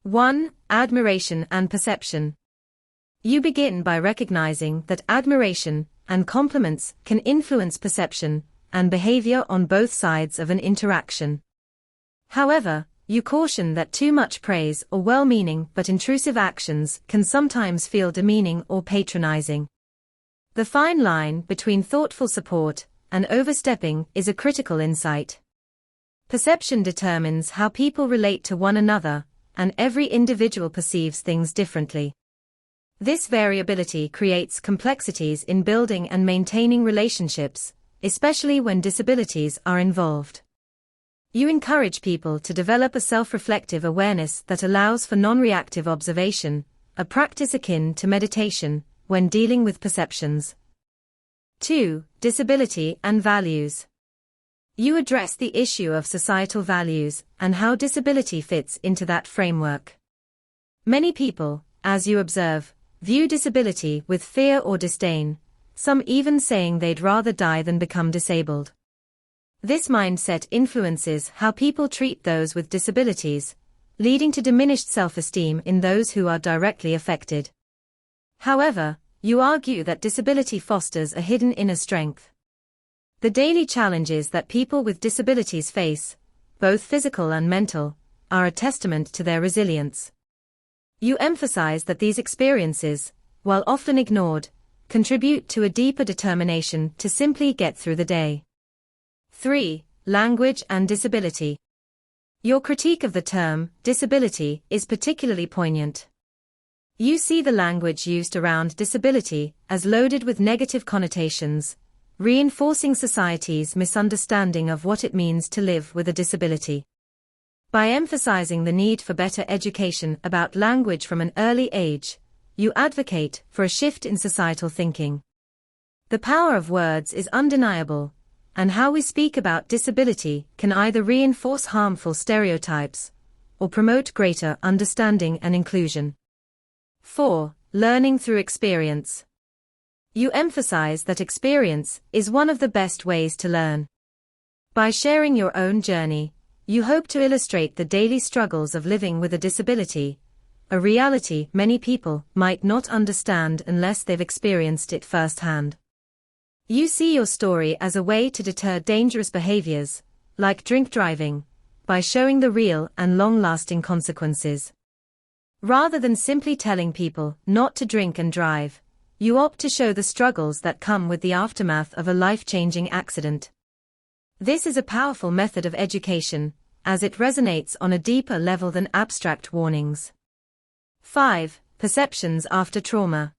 1. Admiration and perception. You begin by recognizing that admiration and compliments can influence perception and behavior on both sides of an interaction. However, you caution that too much praise or well-meaning but intrusive actions can sometimes feel demeaning or patronizing. The fine line between thoughtful support and overstepping is a critical insight. Perception determines how people relate to one another, and every individual perceives things differently. This variability creates complexities in building and maintaining relationships, especially when disabilities are involved. You encourage people to develop a self-reflective awareness that allows for non-reactive observation, a practice akin to meditation, when dealing with perceptions. 2. Disability and values. You address the issue of societal values and how disability fits into that framework. Many people, as you observe, view disability with fear or disdain, some even saying they'd rather die than become disabled. This mindset influences how people treat those with disabilities, leading to diminished self-esteem in those who are directly affected. However, you argue that disability fosters a hidden inner strength. The daily challenges that people with disabilities face, both physical and mental, are a testament to their resilience. You emphasize that these experiences, while often ignored, contribute to a deeper determination to simply get through the day. 3. Language and disability. Your critique of the term disability is particularly poignant. You see the language used around disability as loaded with negative connotations, reinforcing society's misunderstanding of what it means to live with a disability. By emphasizing the need for better education about language from an early age, you advocate for a shift in societal thinking. The power of words is undeniable, and how we speak about disability can either reinforce harmful stereotypes or promote greater understanding and inclusion. 4. Learning through experience. You emphasize that experience is one of the best ways to learn. By sharing your own journey, you hope to illustrate the daily struggles of living with a disability, a reality many people might not understand unless they've experienced it firsthand. You see your story as a way to deter dangerous behaviors, like drink driving, by showing the real and long-lasting consequences. Rather than simply telling people not to drink and drive, you opt to show the struggles that come with the aftermath of a life-changing accident. This is a powerful method of education, as it resonates on a deeper level than abstract warnings. 5. Perceptions after trauma.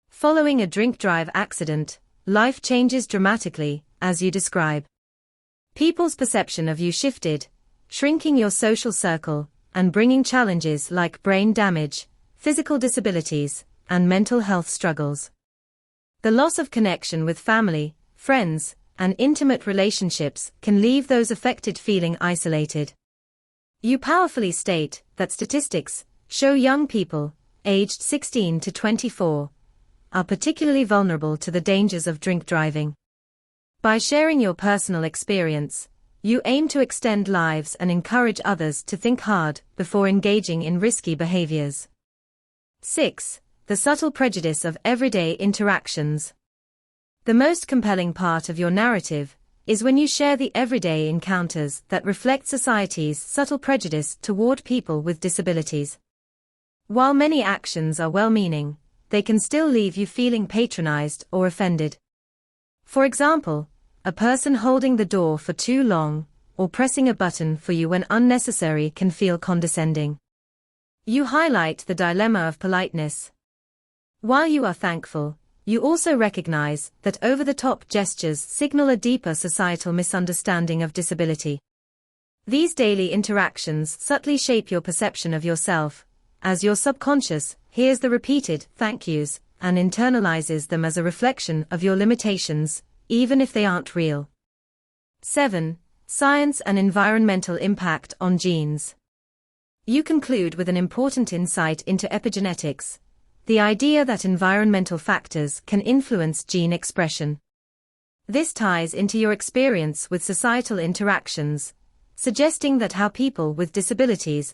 Following a drink-drive accident, life changes dramatically, as you describe. People's perception of you shifted, shrinking your social circle, and bringing challenges like brain damage, physical disabilities, and mental health struggles. The loss of connection with family, friends, and intimate relationships can leave those affected feeling isolated. You powerfully state that statistics show young people, aged 16 to 24, are particularly vulnerable to the dangers of drink driving. By sharing your personal experience, you aim to extend lives and encourage others to think hard before engaging in risky behaviors. 6. The subtle prejudice of everyday interactions. The most compelling part of your narrative is when you share the everyday encounters that reflect society's subtle prejudice toward people with disabilities. While many actions are well-meaning, they can still leave you feeling patronized or offended. For example, a person holding the door for too long, or pressing a button for you when unnecessary can feel condescending. You highlight the dilemma of politeness. While you are thankful, you also recognize that over-the-top gestures signal a deeper societal misunderstanding of disability. These daily interactions subtly shape your perception of yourself, as your subconscious hears the repeated thank yous and internalizes them as a reflection of your limitations, even if they aren't real. 7. Science and environmental impact on genes. You conclude with an important insight into epigenetics, the idea that environmental factors can influence gene expression. This ties into your experience with societal interactions, suggesting that how people with disabilities